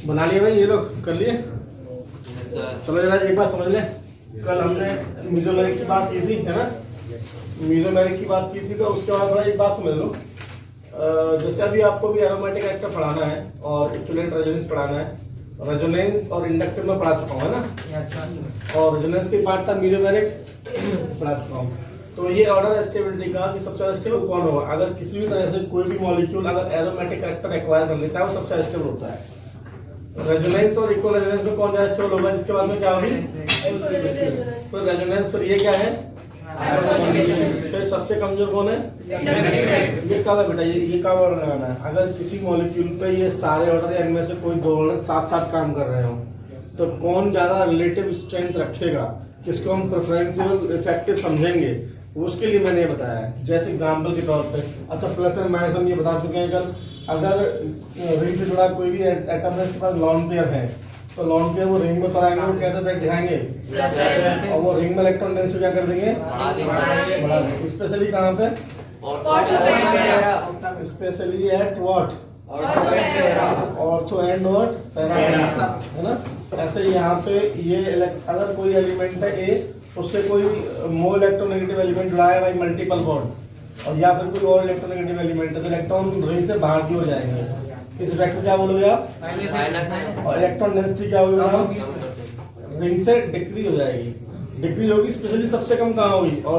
बना लिए भाई, ये लोग कर लिए। चलो जरा एक बात समझ ले, कल हमने मीजोमेरिक की बात की थी, है ना। मीजोमेरिक की बात की थी, तो उसके बाद थोड़ा एक बात समझ लो। जैसे अभी आपको भी एरोमेटिक एक्टर पढ़ाना है और इक्विवेलेंट रेजोनेंस पढ़ाना है। रेजोनेंस और इंडक्टिव में पढ़ा चुका हूँ, है ना। और रेजोनेंस के पार्ट था मीजोमेरिक पढ़ा चुका हूँ। तो ये ऑर्डर स्टेबिलिटी का कि सबसे ज्यादा स्टेबल कौन होगा, अगर किसी भी तरह से कोई भी मॉलिक्यूल अगर एरोमेटिक कैरेक्टर एक्वायर कर लेता है वो सबसे स्टेबल होता है। रेजोनेंस और इक्वल रेजोनेंस में कौन ज्यादा स्टेबल होगा, जिसके बाद में क्या होगी, तो रेजोनेंस पर ये क्या है, फिर सबसे कमजोर कौन है, ये कब है बेटा, ये कब ऑर्डर लगाना है। अगर किसी मॉलिक्यूल पे ये सारे ऑर्डर या इनमें से कोई दो ऑर्डर साथ साथ काम कर रहे हो तो कौन ज्यादा रिलेटिव स्ट्रेंथ रखेगा, किसको हम प्रेफरेंशियल इफेक्टिव समझेंगे, उसके लिए मैंने ये बताया है। जैसे एग्जांपल के तौर पे, अच्छा प्लस एंड माइनस हम ये बता चुके हैं कल। अगर रिंग से जुड़ा कोई भी एटम है, इसके पास लॉन पेयर है, तो लॉन पेयर वो रिंग में उतराएंगे, वो कैसे इफेक्ट दिखाएंगे, और वो रिंग में इलेक्ट्रॉन डेंसिटी क्या कर देंगे, बढ़ा देंगे। स्पेशली कहाँ पे, specially at what, ortho and what, para, है ना। ऐसे यहाँ पे ये अगर कोई एलिमेंट है ए, उससे कोई मोर इलेक्ट्रोनेगेटिव एलिमेंट जुड़ा है भाई, मल्टीपल बॉन्ड, और या फिर कोई और इलेक्ट्रोनेगेटिव एलिमेंट है, तो इलेक्ट्रॉन रिंग से बाहर की हो जाएंगे। इस इफेक्ट को क्या बोलोगे आप, और इलेक्ट्रॉन डेंसिटी क्या होगी, रिंग से डिक्रीज हो जाएगी। डिक्रीज होगी स्पेशली सबसे कम कहाँ होगी, और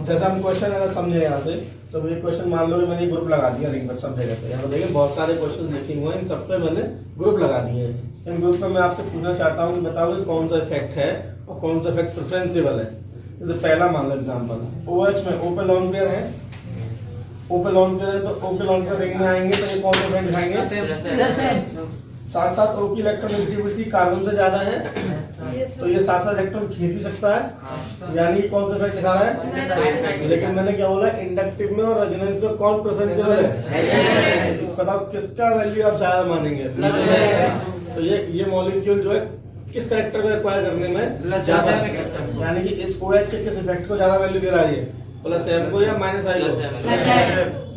जैसा हम क्वेश्चन अगर समझे यहाँ से, तो ये क्वेश्चन मान लो मैंने ग्रुप लगा दिया रिंग पर सब जगह पे। यहाँ पर देखिए बहुत सारे क्वेश्चन लिखे हुए हैं, इन सब पे मैंने ग्रुप लगा दिए हैं। इन ग्रुप में मैं आपसे पूछना चाहता हूँ कि बताओ कौन सा इफेक्ट है और कौन सा इफेक्ट प्रेफरेंशियल है। जैसे पहला मान लो एग्जांपल, OH में O पे लॉन पेयर है, O पे लॉन पेयर है, तो O पे लॉन पेयर रिंग में आएंगे तो ये कौन सा इफेक्ट दिखाएंगे, साथ साथ O की इलेक्ट्रोनेगेटिविटी कार्बन से ज्यादा है, तो ये साथ साथ इलेक्ट्रॉन खींच भी सकता है, यानी कौन सा इफेक्ट दिखा रहा है। लेकिन मैंने क्या बोला, इंडक्टिव में और रेजोनेंस में कौन प्रेफरेंशियल है, बताओ किसका वैल्यू आप ज्यादा मानेंगे। तो ये मॉलिक्यूल जो है किस कैरेक्टर को एक्वायर करने में ज्यादा, यानी कि इस OH से किस इफेक्ट को ज्यादा वैल्यू दे रहा है, प्लस एम को या माइनस आई को,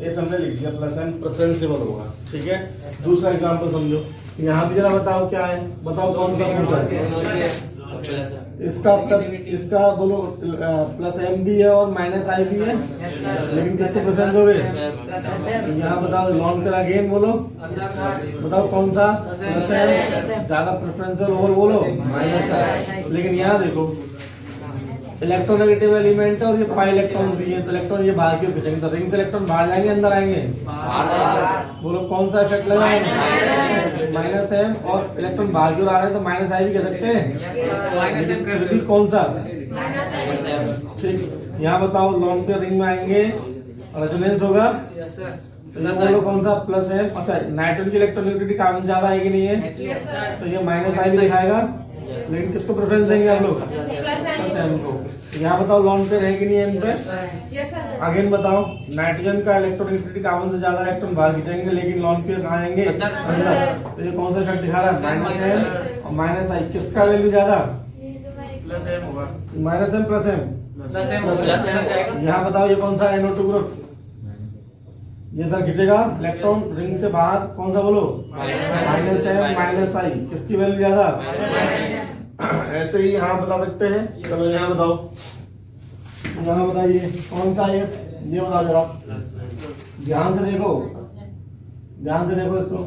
ये हमने लिख दिया, प्लस एम प्रेफरेंशियल होगा। ठीक है, दूसरा एग्जांपल समझो, यहाँ भी जरा बताओ क्या है, बताओ कौन सा पूछा है। इसका प्लस, इसका बोलो प्लस एम भी है और माइनस आई भी है, लेकिन किसके प्रेफरेंस हो गए, यहाँ बताओ लॉन पेयर अगेन बोलो, बताओ कौन सा ज्यादा प्रेफरेंशियल ओवर बोलो, माइनस आई। लेकिन यहाँ देखो इलेक्ट्रोनेगेटिव एलिमेंट है और ये पाई इलेक्ट्रॉन भी है, तो इलेक्ट्रॉन ये बाहर क्यों खींचेंगे, तो रिंग से इलेक्ट्रॉन बाहर जाएंगे अंदर आएंगे, बोलो कौन सा इफेक्ट लगाएंगे, माइनस एम, और इलेक्ट्रॉन बाहर क्यों आ रहे हैं तो माइनस आई भी कह सकते हैं, कौन सा, ठीक। यहाँ बताओ लॉन पे रिंग में आएंगे, रेजोनेंस होगा, बोलो कौन सा, प्लस एम। अच्छा नाइट्रोजन की इलेक्ट्रोनेगेटिविटी कार्बन ज्यादा है कि नहीं है, तो ये माइनस आई भी दिखाएगा, लेकिन किसको प्रेफरेंस देंगे आप लोग, प्लस एम को। यहाँ बताओ लॉन पेयर है कि नहीं एम पे, अगेन बताओ नाइट्रोजन का इलेक्ट्रोनेगेटिविटी कार्बन से ज्यादा इलेक्ट्रॉन बाहर खींचेंगे, लेकिन लॉन पेयर कहाँ आएंगे, अंदर। तो ये कौन सा इफेक्ट दिखा रहा है, माइनस एम और माइनस आई, किसका वैल्यू ज्यादा, प्लस एम होगा, माइनस एम प्लस एम। यहाँ बताओ ये कौन सा NO2 ग्रुप, ये इधर खींचेगा इलेक्ट्रॉन रिंग से बाहर, कौन सा बोलो, माइनस एम माइनस आई, किसकी वैल्यू ज्यादा। ऐसे ही यहाँ बता सकते हैं, चलो यहाँ बताओ, यहाँ बताइए कौन सा ये बताओ जरा, ध्यान से देखो, ध्यान से देखो इसको,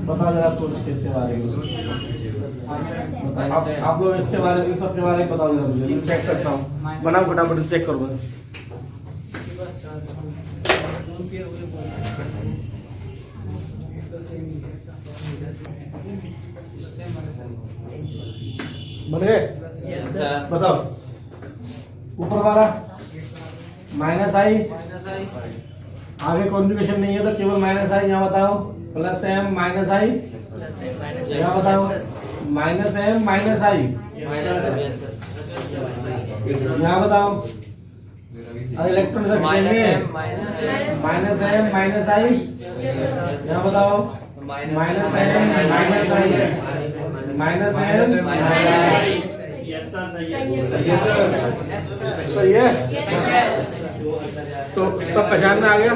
बताओ जरा सोच के इसके बारे में, आप लोग इसके बारे में, इन सब के बारे में बताओ जरा मुझे, मैं चेक करता हूँ, बनाओ फटाफट चेक करो। बन गए, बताओ ऊपर वाला माइनस आई, आगे कॉन्जुगेशन नहीं है तो केवल माइनस आई। यहाँ बताओ प्लस एम माइनस आई, यहाँ बताओ माइनस एम माइनस आई, यहाँ बताओ अरे इलेक्ट्रॉन माइनस एम माइनस आई, यहाँ बताओ माइनस एम माइनस आई, माइनस एम सही है, सही है। तो सब पहचान में आ गया?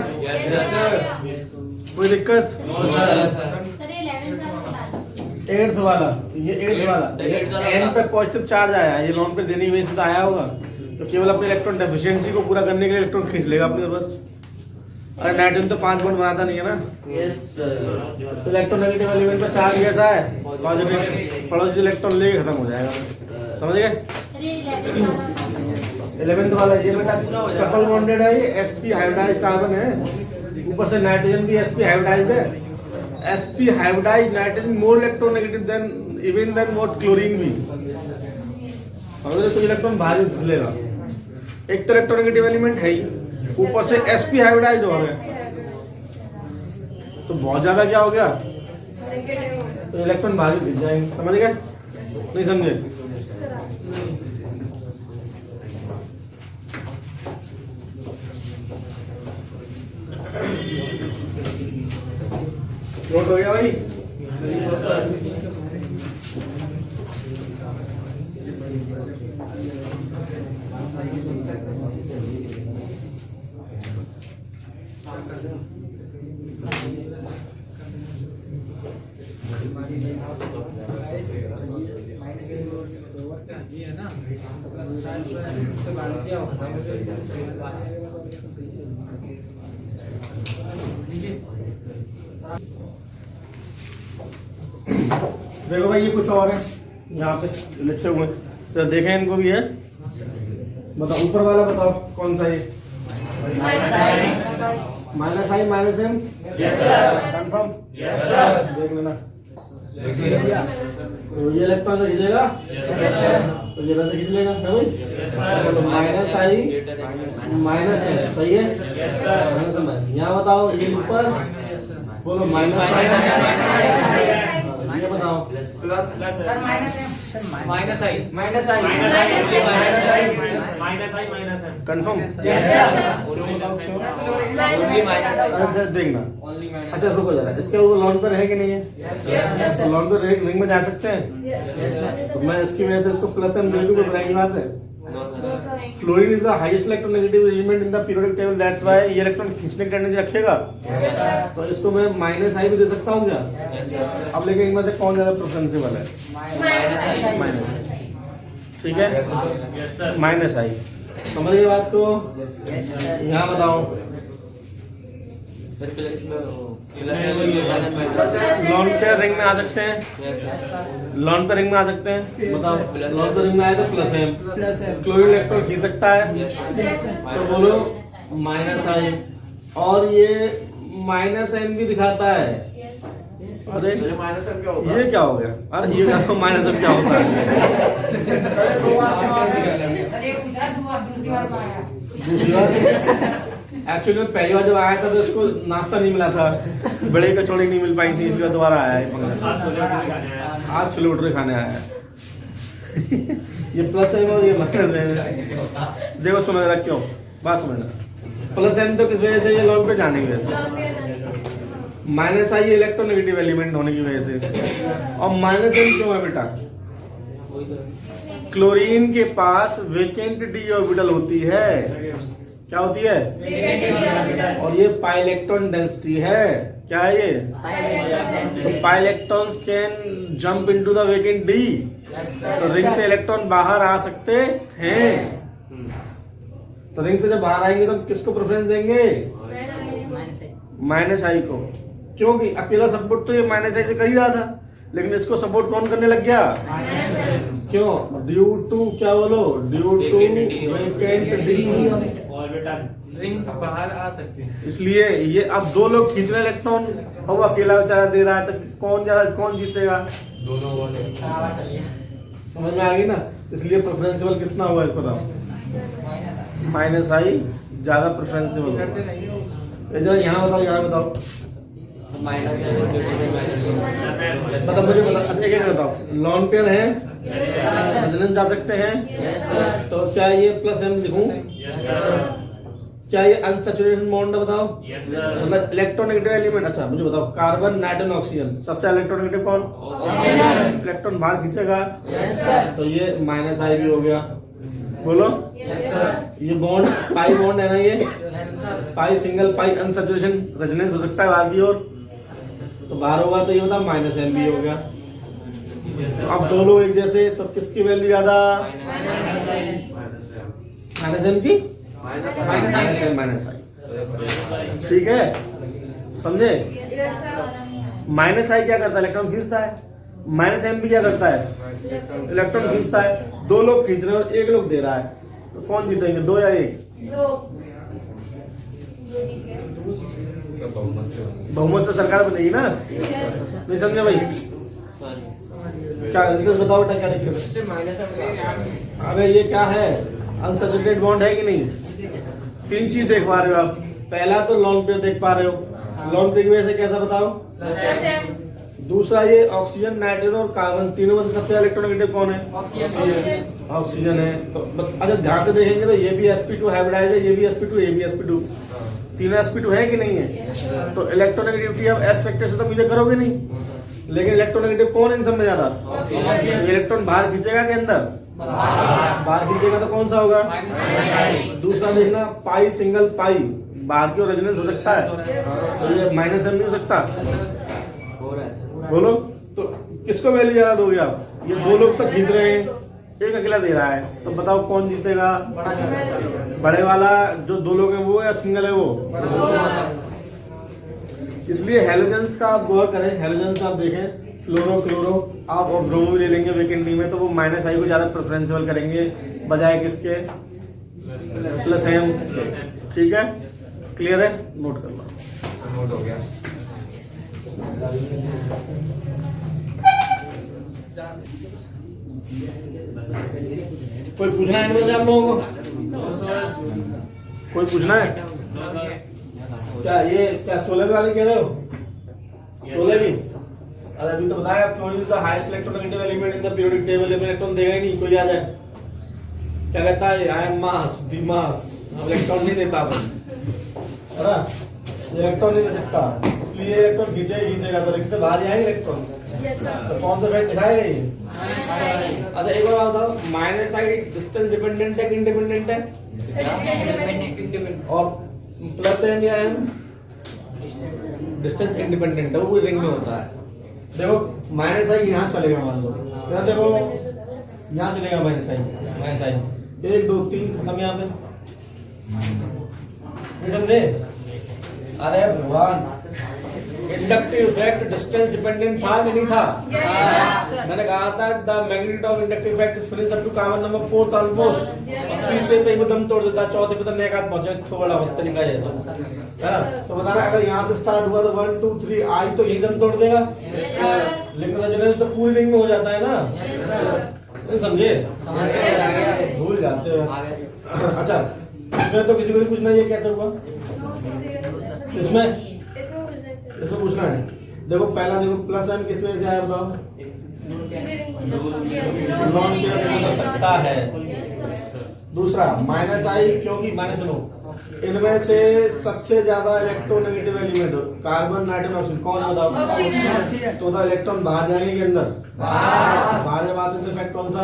कोई दिक्कत? सर ये 11th वाला बता दो। 8th वाला, ये 8th वाला एन पे पॉजिटिव चार्ज आया है, ये लोन पे देने की वजह से तो आया होगा, तो केवल अपने इलेक्ट्रॉन डेफिशिएंसी को पूरा करने के लिए इलेक्ट्रॉन खींच लेगा अपने बस। अरे नाइट्रोजन तो 5 बॉन्ड बनाता नहीं है ना। Yes sir. तो इलेक्ट्रोनेगेटिव एलिमेंट का चार्ज कैसा है? पॉजिटिव, पड़ोसी इलेक्ट्रॉन लेके खत्म हो जाएगा, समझ गए? सर ये 11th वाला 11th वाला ये बेटा कपल बॉन्डेड है, ये sp हाइब्रिडाइज्ड कार्बन है, ऊपर से नाइट्रोजन भी sp हाइब्रिडाइज्ड है। sp hybridized nitrogen more electronegative than even than what chlorine भी, समझ रहे? तो इलेक्ट्रॉन बाहर निकलेगा, एक तो इलेक्ट्रोनेगेटिव एलिमेंट है ही, ऊपर से sp हाइब्रिडाइज्ड हो गया, तो बहुत ज्यादा क्या हो गया? तो इलेक्ट्रॉन बाहर गिर जाएंगे, समझ गए? नहीं समझे? नोट हो गया भाई? देखो भाई ये कुछ और है, यहाँ से लिखे हुए तो देखें, इनको भी है। बताओ ऊपर वाला बताओ कौन सा है? माइनस आई माइनस एम, कंफर्म? देख लेना। तो ये इलेक्ट्रॉन से खींचेगा, तो ये से खींच लेगा, है भाई? तो माइनस आई माइनस एम, सही है? यहाँ बताओ ये ऊपर बोलो माइनस आई, ये बताओ plus sir minus I confirm? अच्छा देखना, अच्छा रुको जरा, इसके वो लॉन पर है कि नहीं है? तो लॉन पर रिंग में जा सकते हैं, तो मैं इसकी वजह से इसको प्लस एम दे दूं, कोई बुराई की बात है? Fluorine is the highest electronegative element in the periodic table, that's why ये इलेक्ट्रॉन खींचने की टेंडेंसी रखेगा। तो इसको मैं माइनस आई भी दे सकता हूँ क्या? अब लेकिन इनमें से कौन ज्यादा प्रेफरेंसेबल है? माइनस आई, ठीक है? माइनस आई, समझ गए बात को? यहाँ बताओ लॉन पे रिंग में आ सकते हैं, लॉन पे रिंग में आ सकते हैं, बताओ लॉन पे रिंग में आए तो प्लस एम, क्लोरीन इलेक्ट्रॉन खींच सकता है, तो बोलो माइनस आई, और ये माइनस एम भी दिखाता है। अरे ये क्या हो गया? अरे ये माइनस एम क्या होता है? दूसरी बार एक्चुअली में पहली बार जब आया था तो इसको नाश्ता नहीं मिला था, बड़े कचौड़ी नहीं मिल पाई थी, इसलिए दोबारा आया है, आज छोले भटूरे खाने आया है। ये प्लस एम और ये माइनस एम, देखो सुनो जरा क्यों, बात समझना। प्लस एम तो किस वजह से? ये लॉन्ग पे जाने की वजह से, माइनस आई इलेक्ट्रोनेगेटिव एलिमेंट होने की वजह से, और माइनस एम क्यों है बेटा? क्लोरीन के पास वेकेंट डी ऑर्बिटल होती है, क्या होती है? और ये पाई इलेक्ट्रॉन डेंसिटी है, क्या है ये? तो pi electrons can jump into the vacant D, तो रिंग से इलेक्ट्रॉन बाहर आ सकते हैं, तो रिंग से जब बाहर आएंगे तो किसको प्रेफरेंस देंगे? माइनस आई को, क्योंकि अकेला सपोर्ट तो ये माइनस आई से कर ही रहा था, लेकिन इसको सपोर्ट कौन करने लग गया? क्यों? ड्यू टू क्या बोलो? Due to vacant D, ring बाहर आ सकते हैं, इसलिए ये अब दो लोग खींच रहे इलेक्ट्रॉन और वो अकेला बेचारा दे रहा है, तो कौन जीतेगा? दोनों वाले। समझ में आ गई ना? इसलिए प्रेफरेंशियल कितना हुआ है बताओ? माइनस आई ज्यादा प्रेफरेंशियल हुआ। यहाँ बताओ, यहाँ बताओ, मतलब मुझे बता, एक एक बताओ, लॉन पेयर है, जा सकते हैं, तो क्या ये प्लस एम लिखूं? क्या ये अनसैचुरेटेड बॉन्ड है? बताओ, मतलब इलेक्ट्रोनेगेटिव एलिमेंट। अच्छा मुझे बताओ, कार्बन नाइट्रोजन ऑक्सीजन सबसे इलेक्ट्रोनेगेटिव कौन? इलेक्ट्रॉन बाहर खींचेगा, तो ये माइनस आई भी हो गया, बोलो। ये बॉन्ड पाई बॉन्ड है ना, ये पाई सिंगल पाई अनसैचुरेशन रेजोनेंस हो सकता है बाहर की ओर, तो बाहर होगा तो ये होता माइनस एम बी हो गया। तो अब दो लोग एक जैसे, तो किसकी वैल्यू ज्यादा? माइनस एम की माइनस एम माइनस आई। ठीक है, समझे? माइनस आई क्या करता है? इलेक्ट्रॉन खींचता है। माइनस एम भी क्या करता है? इलेक्ट्रॉन खींचता है। दो लोग खींच रहे हैं और एक लोग दे रहा है, तो कौन जीतेंगे, दो या एक? बहुमत से सरकार बनेगी ना। नहीं समझे भाई? क्या बताओ बेटा, क्या दिक्कत है? अरे ये क्या है, अनसैचुरेटेड बॉन्ड है कि नहीं? तीन चीज देख पा रहे हो आप। पहला तो लॉन्ग पेयर देख पा रहे हो, लॉन्ग पेयर की वजह से कैसा बताओ? दूसरा ये ऑक्सीजन, नाइट्रोजन और कार्बन, तीनों में से सबसे इलेक्ट्रोनेगेटिव कौन है? ऑक्सीजन है। तो अच्छा ध्यान से देखेंगे तो ये भी sp2 हाइब्रिडाइज है, ये भी sp2, ये भी sp2, तीनों sp2 है कि नहीं है? तो इलेक्ट्रोनेगेटिविटी अब s फैक्टर से तो मुझे करोगे नहीं, लेकिन इलेक्ट्रोनेगेटिव कौन इन सब में ज्यादा? इलेक्ट्रॉन बाहर खींचेगा के अंदर? बाहर खींचेगा तो कौन सा होगा? दूसरा देखना, पाई सिंगल पाई बाहर की ओर रेजोनेंस हो सकता है, तो ये माइनस एम नहीं हो सकता? बोलो तो किसको वैल्यू ज्यादा दोगे आप? ये दो लोग तो खींच रहे हैं, एक अकेला दे रहा है, तो बताओ कौन जीतेगा? बड़े वाला जो दो लोग हैं वो, या सिंगल है वो? इसलिए हैलोजेंस का आप गौर करें। हैलोजेंस आप देखें, फ्लोरो क्लोरो आप और ब्रोमो भी ले लेंगे वैकेंटी में, तो वो माइनस आई को ज्यादा प्रेफरेंशियल करेंगे बजाय किसके? Plus M. ठीक है, क्लियर है? नोट कर लो। नोट हो गया। कोई पूछना है इनमें से आप लोगों को? कोई पूछना है क्या? ये क्या 16 वाले कह रहे हो? 16 भी? अरे अभी तो बताया, fluorine is the highest electronegative element in the periodic table. Electron देगा ही नहीं, कोई आ जाए क्या कहता है? I am mass, the mass. Electron नहीं देता अपन, है ना? इलेक्ट्रॉन नहीं दे सकता, इसलिए इलेक्ट्रॉन खींचेगा तो रिंग से बाहर ही आएंगे इलेक्ट्रॉन। तो कौन सा फैक्ट दिखाएगा ये? अच्छा एक बार बताओ, माइनस आई डिस्टेंस डिपेंडेंट है कि इंडिपेंडेंट है? और प्लस एम या एम डिस्टेंस इंडिपेंडेंट है, वो रिंग में होता है। देखो माइनस आई यहाँ चलेगा, मान लो यहाँ देखो यहाँ चलेगा माइनस आई, 1 2 3 खत्म यहाँ पे, समझे? अरे भगवान, इंडक्टिव इफेक्ट डिस्टेंस डिपेंडेंट था कि नहीं था? मैंने कहा था the magnitude of inductive effect is finished up to carbon number 4 almost. तीसरे पे दम तोड़ देता, चौथे पे तो एक आध पहुंचे, थोड़ा बहुत तरीका है ऐसा, है ना? तो बताना अगर यहाँ से स्टार्ट हुआ तो 1 2 3 आई तो यही दम तोड़ देगा, लेकिन रेजोनेंस तो पूरी रिंग में हो जाता है ना। नहीं समझे? भूल जाते हो। अच्छा इसमें तो किसी को नहीं पूछना, ये कैसे हुआ? इसमें पूछना है। देखो पहला देखो, प्लस एम किस वजह से आया बताओ? नॉन पेयर हो सकता है। दूसरा माइनस आई, क्योंकि माइनस नो, इनमें से सबसे ज्यादा electronegative element carbon, nitrogen, oxygen, कौन बताओ? तो द इलेक्ट्रॉन बाहर जाएंगे के अंदर? बाहर जब आते हैं इफेक्ट कौन सा?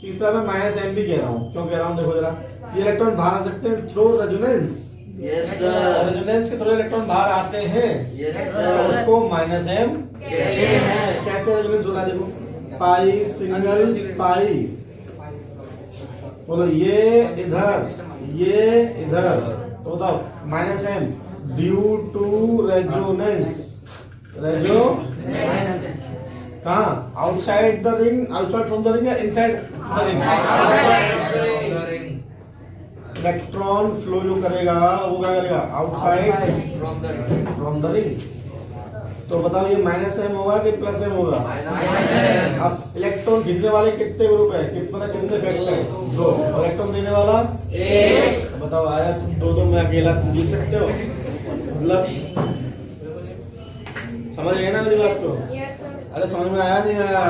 तीसरा मैं माइनस एम भी कह रहा हूँ, क्यों कह रहा हूँ? देखो जरा, ये इलेक्ट्रॉन बाहर आ सकते हैं थ्रू रेजोनेंस। रेजोनेंस के थ्रू इलेक्ट्रॉन बाहर आते हैं, उसको माइनस एम कहते हैं। कैसे रेजोनेंस हो रहा है? देखो पाई सिंगल पाई, बोलो ये इधर ये इधर, तो बताओ minus M due to resonance. कहाँ? Outside the ring, outside from the ring या inside the ring? Electron flow जो करेगा वो क्या करेगा? Outside from the ring. तो बताओ ये माइनस एम होगा कि प्लस एम होगा? अब इलेक्ट्रॉन खींचने वाले कितने ग्रुप है, कितने फैक्टर है? 2। इलेक्ट्रॉन देने वाला 1। बताओ आया तुम दो में अकेला तुम जीत सकते हो? मतलब समझ गए ना मेरी बात को? अरे समझ में आया नहीं आया?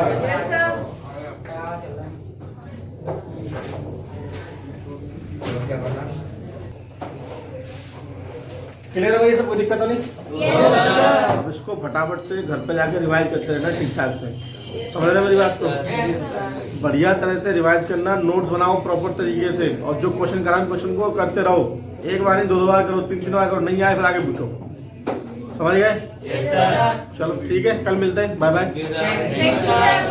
क्लियर है भाई? सब कोई दिक्कत तो नहीं? अब इसको फटाफट से घर पे जाके रिवाइज करते रहना ठीक ठाक से। समझ रहे मेरी बात को? बढ़िया तरह से रिवाइज करना, नोट्स बनाओ प्रॉपर तरीके से, और जो क्वेश्चन कराएं क्वेश्चन को करते रहो। एक बार नहीं, 2 बार करो, 3 बार करो, नहीं आए फिर आगे पूछो। समझ गए? चलो ठीक है, कल मिलते हैं, bye bye. Thank you sir.